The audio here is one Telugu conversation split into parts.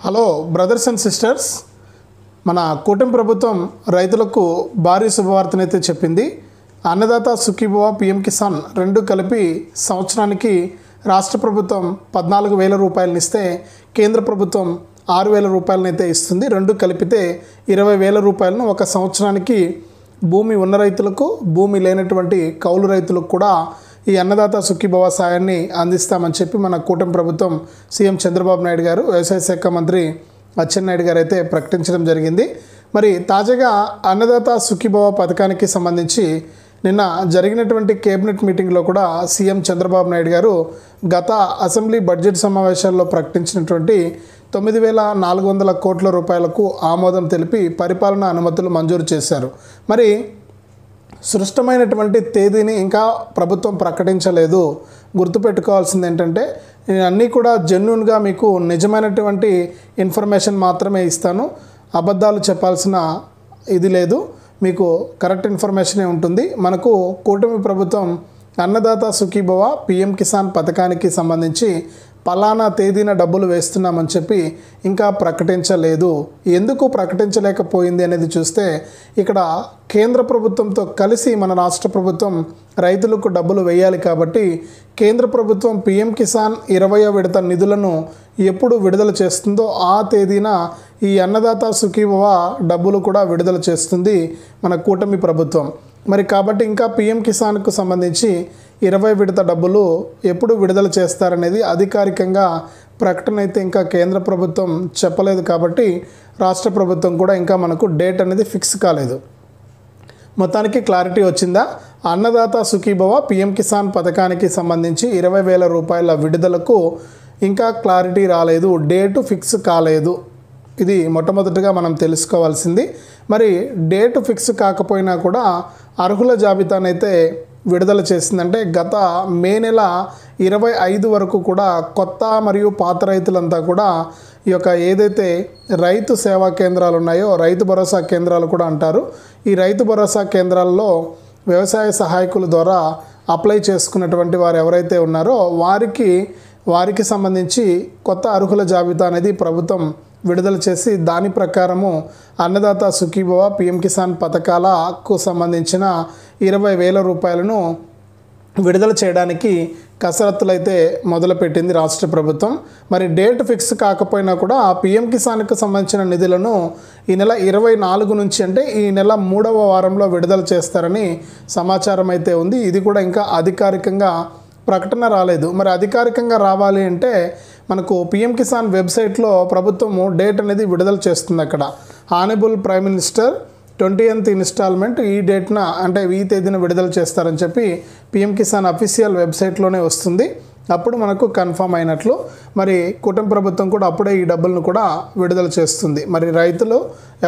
హలో బ్రదర్స్ అండ్ సిస్టర్స్, మన కూటమి ప్రభుత్వం రైతులకు భారీ శుభవార్తనైతే చెప్పింది. అన్నదాత సుఖీభవ పిఎం కిసాన్ రెండు కలిపి సంవత్సరానికి రాష్ట్ర ప్రభుత్వం 14,000 రూపాయలను ఇస్తే కేంద్ర ప్రభుత్వం 6,000 రూపాయలనైతే ఇస్తుంది. రెండు కలిపితే 20,000 రూపాయలను ఒక సంవత్సరానికి భూమి ఉన్న రైతులకు, భూమి లేనటువంటి కౌలు రైతులకు కూడా ఈ అన్నదాత సుఖీభవ సాయాన్ని అందిస్తామని చెప్పి మన కూటమి ప్రభుత్వం సీఎం చంద్రబాబు నాయుడు గారు, వ్యవసాయ శాఖ మంత్రి అచ్చెన్నాయుడు గారు అయితే ప్రకటించడం జరిగింది. మరి తాజాగా అన్నదాత సుఖీభవ పథకానికి సంబంధించి నిన్న జరిగినటువంటి కేబినెట్ మీటింగ్లో కూడా సీఎం చంద్రబాబు నాయుడు గారు గత అసెంబ్లీ బడ్జెట్ సమావేశాల్లో ప్రకటించినటువంటి 9,400 కోట్ల రూపాయలకు ఆమోదం తెలిపి పరిపాలనా అనుమతులు మంజూరు చేశారు. మరి స్పష్టమైనటువంటి తేదీని ఇంకా ప్రభుత్వం ప్రకటించలేదు. గుర్తుపెట్టుకోవాల్సింది ఏంటంటే, నేను అన్నీ కూడా జెన్యూన్గా మీకు నిజమైనటువంటి ఇన్ఫర్మేషన్ మాత్రమే ఇస్తాను. అబద్ధాలు చెప్పాల్సిన ఇది లేదు, మీకు కరెక్ట్ ఇన్ఫర్మేషనే ఉంటుంది. మనకు కూటమి ప్రభుత్వం అన్నదాత సుఖీభవ పిఎం కిసాన్ పథకానికి సంబంధించి పలానా తేదీన డబ్బులు వేస్తున్నామని చెప్పి ఇంకా ప్రకటించలేదు. ఎందుకు ప్రకటించలేకపోయింది అనేది చూస్తే, ఇక్కడ కేంద్ర ప్రభుత్వంతో కలిసి మన రాష్ట్ర ప్రభుత్వం రైతులకు డబ్బులు వేయాలి కాబట్టి కేంద్ర ప్రభుత్వం పిఎం కిసాన్ 20వ విడత నిధులను ఎప్పుడు విడుదల చేస్తుందో ఆ తేదీన ఈ అన్నదాత సుఖీభవ డబ్బులు కూడా విడుదల చేస్తుంది మన కూటమి ప్రభుత్వం. మరి కాబట్టి ఇంకా పిఎం కిసాన్కు సంబంధించి 20 విడత డబ్బులు ఎప్పుడు విడుదల చేస్తారనేది అధికారికంగా ప్రకటన అయితే ఇంకా కేంద్ర ప్రభుత్వం చెప్పలేదు. కాబట్టి రాష్ట్ర ప్రభుత్వం కూడా ఇంకా మనకు డేట్ అనేది ఫిక్స్ కాలేదు. మొత్తానికి క్లారిటీ వచ్చిందా? అన్నదాత సుఖీభవ పిఎం కిసాన్ పథకానికి సంబంధించి 20,000 రూపాయల విడుదలకు ఇంకా క్లారిటీ రాలేదు, డేటు ఫిక్స్ కాలేదు. ఇది మొట్టమొదటిగా మనం తెలుసుకోవాల్సింది. మరి డేటు ఫిక్స్ కాకపోయినా కూడా అర్హుల జాబితానైతే విడుదల చేసిందంటే గత మే నెల 25 వరకు కూడా కొత్త మరియు పాత రైతులంతా కూడా ఈ యొక్క ఏదైతే రైతు సేవా కేంద్రాలు ఉన్నాయో, రైతు భరోసా కేంద్రాలు కూడా అంటారు, ఈ రైతు భరోసా కేంద్రాల్లో వ్యవసాయ సహాయకుల ద్వారా అప్లై చేసుకున్నటువంటి వారు ఎవరైతే ఉన్నారో వారికి సంబంధించి కొత్త అర్హుల జాబితా అనేది ప్రభుత్వం విడుదల చేసి దాని ప్రకారము అన్నదాత సుఖీభవ పిఎం కిసాన్ పథకాలకు సంబంధించిన 20,000 రూపాయలను విడుదల చేయడానికి కసరత్తులు అయితే మొదలుపెట్టింది రాష్ట్ర ప్రభుత్వం. మరి డేట్ ఫిక్స్ కాకపోయినా కూడా ఆ పిఎం కిసాన్కు సంబంధించిన నిధులను ఈ నెల 24 నుంచి అంటే ఈ నెల 3వ వారంలో విడుదల చేస్తారని సమాచారం అయితే ఉంది. ఇది కూడా ఇంకా అధికారికంగా ప్రకటన రాలేదు. మరి అధికారికంగా రావాలి అంటే మనకు పిఎం కిసాన్ వెబ్సైట్లో ప్రభుత్వము డేట్ అనేది విడుదల చేస్తుంది. అక్కడ honourable prime minister 20th instalment ఈ డేట్న అంటే ఈ తేదీన విడుదల చేస్తారని చెప్పి పిఎం కిసాన్ అఫీషియల్ వెబ్సైట్లోనే వస్తుంది. అప్పుడు మనకు కన్ఫర్మ్ అయినట్లు. మరి కూటమి ప్రభుత్వం కూడా అప్పుడే ఈ డబ్బులను కూడా విడుదల చేస్తుంది. మరి రైతులు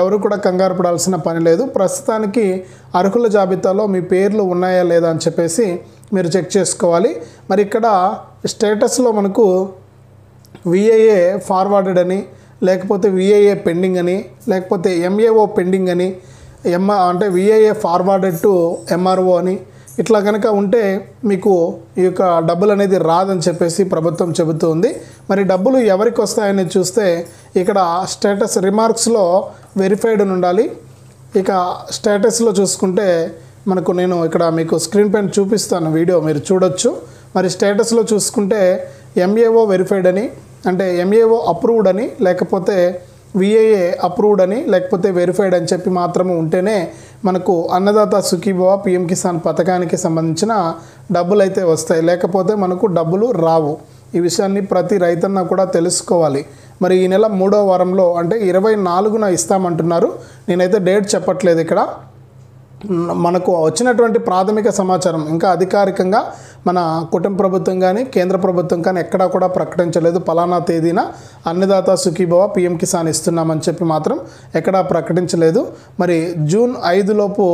ఎవరు కూడా కంగారు పడాల్సిన పని లేదు. ప్రస్తుతానికి అర్హుల జాబితాలో మీ పేర్లు ఉన్నాయా లేదా అని చెప్పేసి మీరు చెక్ చేసుకోవాలి. మరి ఇక్కడ స్టేటస్లో మనకు విఏఏ ఫార్వర్డెడ్ అని, లేకపోతే విఏఏ పెండింగ్ అని, లేకపోతే ఎంఏఓ పెండింగ్ అని, అంటే విఏఏ ఫార్వర్డెడ్ టు ఎంఆర్ఓ అని ఇట్లా కనుక ఉంటే మీకు ఈ యొక్క డబ్బులు అనేది రాదని చెప్పేసి ప్రభుత్వం చెబుతుంది. మరి డబ్బులు ఎవరికి వస్తాయని చూస్తే ఇక్కడ స్టేటస్ రిమార్క్స్లో వెరిఫైడ్ అని ఉండాలి. ఇక స్టేటస్లో చూసుకుంటే మనకు నేను ఇక్కడ మీకు స్క్రీన్ పైన చూపిస్తాను, వీడియో మీరు చూడొచ్చు. మరి స్టేటస్లో చూసుకుంటే ఎంఏఓ వెరిఫైడ్ అని, అంటే ఎంఏఓ అప్రూవ్డ్ అని, లేకపోతే విఏఏ అప్రూవ్డ్ అని, లేకపోతే వెరిఫైడ్ అని చెప్పి మాత్రమే ఉంటేనే మనకు అన్నదాత సుఖీభవ పిఎం కిసాన్ పథకానికి సంబంధించిన డబ్బులు అయితే వస్తాయి. లేకపోతే మనకు డబ్బులు రావు. ఈ విషయాన్ని ప్రతి రైతన్న కూడా తెలుసుకోవాలి. మరి ఈ నెల 3వ వారంలో అంటే 24న ఇస్తామంటున్నారు. నేనైతే డేట్ చెప్పట్లేదు. ఇక్కడ మనకు వచ్చినటువంటి ప్రాథమిక సమాచారం ఇంకా అధికారికంగా మన కూటమి ప్రభుత్వం కానీ కేంద్ర ప్రభుత్వం కానీ ఎక్కడా కూడా ప్రకటించలేదు. పలానా తేదీన అన్నదాత సుఖీభవ పిఎం కిసాన్ ఇస్తున్నామని చెప్పి మాత్రం ఎక్కడా ప్రకటించలేదు. మరి జూన్ 5 లోపు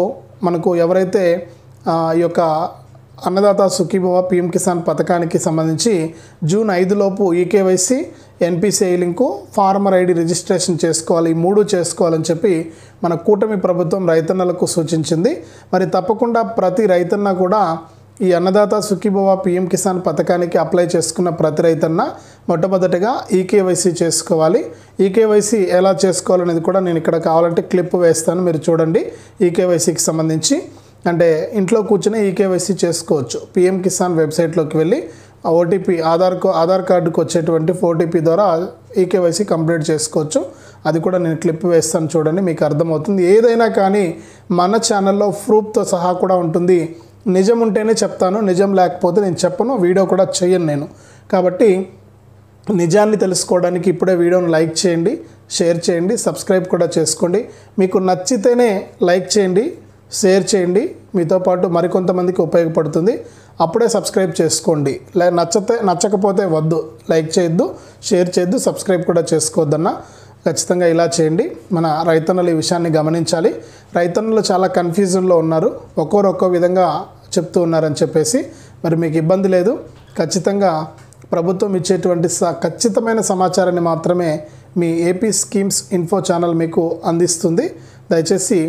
మనకు ఎవరైతే ఈ యొక్క అన్నదాత సుఖీభవ పిఎం కిసాన్ పథకానికి సంబంధించి జూన్ 5 లోపు eKYC, NPCI link, farmer ID registration చేసుకోవాలి. ఈ 3 చేసుకోవాలని చెప్పి మన కూటమి ప్రభుత్వం రైతన్నలకు సూచించింది. మరి తప్పకుండా ప్రతి రైతన్న కూడా ఈ అన్నదాత సుఖీభవ పీఎం కిసాన్ పథకానికి అప్లై చేసుకున్న ప్రతి రైతన్న మొట్టమొదటిగా ఈకేవైసీ చేసుకోవాలి. ఈకేవైసీ ఎలా చేసుకోవాలనేది కూడా నేను ఇక్కడ కావాలంటే క్లిప్ వేస్తాను, మీరు చూడండి. ఈకేవైసీకి సంబంధించి అంటే ఇంట్లో కూర్చొని ఈకేవైసీ చేసుకోవచ్చు. పీఎం కిసాన్ వెబ్సైట్లోకి వెళ్ళి ఓటీపీ ఆధార్ కార్డుకు వచ్చేటువంటి ఓటీపీ ద్వారా ఈకేవైసీ కంప్లీట్ చేసుకోవచ్చు. అది కూడా నేను క్లిప్ వేస్తాను, చూడండి, మీకు అర్థమవుతుంది. ఏదైనా కానీ మన ఛానల్లో ప్రూఫ్తో సహా కూడా ఉంటుంది. నిజం ఉంటేనే చెప్తాను, నిజం లేకపోతే నేను చెప్పను, వీడియో కూడా చేయను నేను. కాబట్టి నిజాన్ని తెలుసుకోవడానికి ఇప్పుడే వీడియోను లైక్ చేయండి, షేర్ చేయండి, సబ్స్క్రైబ్ కూడా చేసుకోండి. మీకు నచ్చితేనే లైక్ చేయండి, షేర్ చేయండి, మీతో పాటు మరికొంతమందికి ఉపయోగపడుతుంది. అప్పుడే సబ్స్క్రైబ్ చేసుకోండి. నచ్చకపోతే వద్దు, లైక్ చేయొద్దు, షేర్ చేయొద్దు, సబ్స్క్రైబ్ కూడా చేసుకోవద్దన్నా. ఖచ్చితంగా ఇలా చేయండి. మన రైతన్నలు ఈ విషయాన్ని గమనించాలి. రైతన్నలు చాలా కన్ఫ్యూజన్లో ఉన్నారు, ఒక్కో విధంగా చెప్తూ ఉన్నారని చెప్పేసి. మరి మీకు ఇబ్బంది లేదు, ఖచ్చితంగా ప్రభుత్వం ఇచ్చేటువంటి ఖచ్చితమైన సమాచారాన్ని మాత్రమే మీ ఏపీ స్కీమ్స్ ఇన్ఫో ఛానల్ మీకు అందిస్తుంది. దయచేసి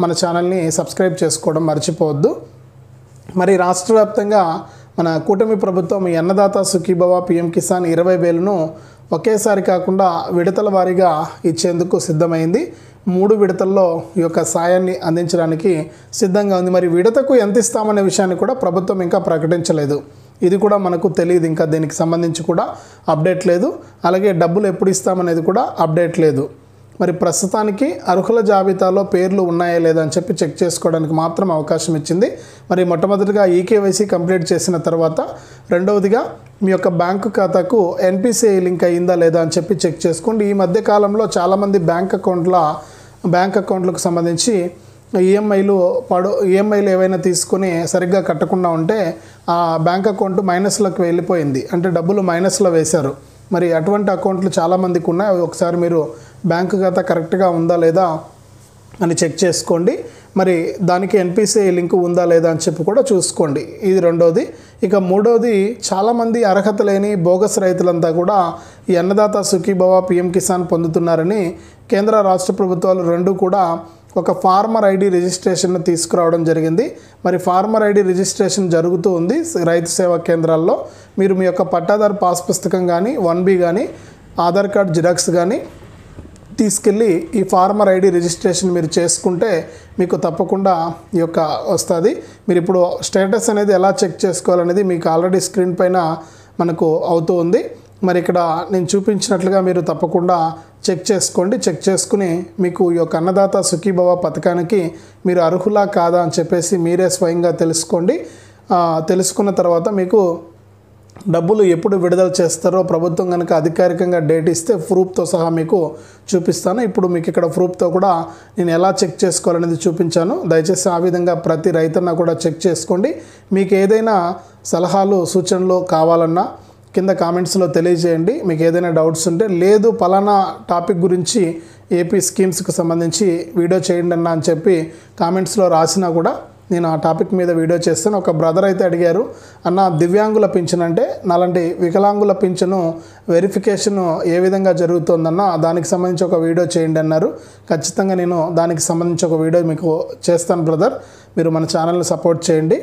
మన ఛానల్ని సబ్స్క్రైబ్ చేసుకోవడం మర్చిపోవద్దు. మరి రాష్ట్ర వ్యాప్తంగా మన కూటమి ప్రభుత్వం ఈ అన్నదాత సుఖీభవ పీఎం కిసాన్ 20,000ను ఒకేసారి కాకుండా విడతల వారీగా ఇచ్చేందుకు సిద్ధమైంది. 3 విడతల్లో ఈ యొక్క సాయాన్ని అందించడానికి సిద్ధంగా ఉంది. మరి విడతకు ఎంత ఇస్తామనే విషయాన్ని కూడా ప్రభుత్వం ఇంకా ప్రకటించలేదు. ఇది కూడా మనకు తెలియదు, ఇంకా దీనికి సంబంధించి కూడా అప్డేట్ లేదు. అలాగే డబ్బులు ఎప్పుడు ఇస్తామనేది కూడా అప్డేట్ లేదు. మరి ప్రస్తుతానికి అర్హుల జాబితాలో పేర్లు ఉన్నాయా లేదా అని చెప్పి చెక్ చేసుకోవడానికి మాత్రం అవకాశం ఇచ్చింది. మరి మొట్టమొదటిగా ఈకేవైసీ కంప్లీట్ చేసిన తర్వాత రెండవదిగా మీ యొక్క బ్యాంకు ఖాతాకు ఎన్పిసిఐ లింక్ అయ్యిందా లేదా అని చెప్పి చెక్ చేసుకోండి. ఈ మధ్య కాలంలో చాలామంది బ్యాంక్ అకౌంట్లకు సంబంధించి ఈఎంఐలు ఏవైనా తీసుకొని సరిగ్గా కట్టకుండా ఉంటే ఆ బ్యాంక్ అకౌంట్ మైనస్లోకి వెళ్ళిపోయింది, అంటే డబ్బులు మైనస్లో వేశారు. మరి అటువంటి అకౌంట్లు చాలామందికి ఉన్నాయి. అవి ఒకసారి మీరు బ్యాంకు ఖాతా కరెక్ట్గా ఉందా లేదా అని చెక్ చేసుకోండి. మరి దానికి ఎన్పిసిఐ లింక్ ఉందా లేదా అని చెప్పి కూడా చూసుకోండి. ఇది రెండోది. ఇక మూడోది, చాలామంది అర్హత లేని బోగస్ రైతులంతా కూడా ఈ అన్నదాత సుఖీభవ పీఎం కిసాన్ పొందుతున్నారని కేంద్ర రాష్ట్ర ప్రభుత్వాలు రెండు కూడా ఒక ఫార్మర్ ఐడి రిజిస్ట్రేషన్ను తీసుకురావడం జరిగింది. మరి ఫార్మర్ ఐడి రిజిస్ట్రేషన్ జరుగుతూ ఉంది రైతు సేవా కేంద్రాల్లో. మీరు మీ యొక్క పట్టాదారు పాస్ పుస్తకం కానీ 1B కానీ ఆధార్ కార్డ్ జిరాక్స్ కానీ తీసుకెళ్ళి ఈ ఫార్మర్ ఐడి రిజిస్ట్రేషన్ మీరు చేసుకుంటే మీకు తప్పకుండా ఈ యొక్క వస్తుంది. మీరు ఇప్పుడు స్టేటస్ అనేది ఎలా చెక్ చేసుకోవాలనేది మీకు ఆల్రెడీ స్క్రీన్ పైన మనకు అవుతూ ఉంది. మరి ఇక్కడ నేను చూపించినట్లుగా మీరు తప్పకుండా చెక్ చేసుకోండి. చెక్ చేసుకుని మీకు ఈ యొక్క అన్నదాత సుఖీభవ పథకానికి మీరు అర్హులా కాదా అని చెప్పేసి మీరే స్వయంగా తెలుసుకోండి. తెలుసుకున్న తర్వాత మీకు డబ్బులు ఎప్పుడు విడుదల చేస్తారో ప్రభుత్వం కనుక అధికారికంగా డేట్ ఇస్తే ప్రూఫ్తో సహా మీకు చూపిస్తాను. ఇప్పుడు మీకు ఇక్కడ ప్రూఫ్తో కూడా నేను ఎలా చెక్ చేసుకోవాలనేది చూపించాను. దయచేసి ఆ విధంగా ప్రతి రైతన్న కూడా చెక్ చేసుకోండి. మీకు ఏదైనా సలహాలు సూచనలు కావాలన్నా కింద కామెంట్స్లో తెలియజేయండి. మీకు ఏదైనా డౌట్స్ ఉంటే, లేదు పలానా టాపిక్ గురించి ఏపీ స్కీమ్స్కి సంబంధించి వీడియో చేయండి అన్న అని చెప్పి కామెంట్స్లో రాసినా కూడా నేను ఆ టాపిక్ మీద వీడియో చేస్తాను. ఒక బ్రదర్ అయితే అడిగారు, అన్న దివ్యాంగుల పింఛన్ అంటే నాలాంటి వికలాంగుల పింఛను వెరిఫికేషన్ ఏ విధంగా జరుగుతుందన్న దానికి సంబంధించి ఒక వీడియో చేయండి అన్నారు. ఖచ్చితంగా నేను దానికి సంబంధించి ఒక వీడియో మీకు చేస్తాను బ్రదర్. మీరు మన ఛానల్ని సపోర్ట్ చేయండి,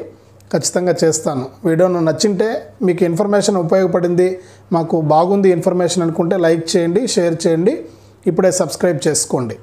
ఖచ్చితంగా చేస్తాను. వీడియోను నచ్చింటే, మీకు ఇన్ఫర్మేషన్ ఉపయోగపడింది, మాకు బాగుంది ఇన్ఫర్మేషన్ అనుకుంటే లైక్ చేయండి, షేర్ చేయండి, ఇప్పుడే సబ్స్క్రైబ్ చేసుకోండి.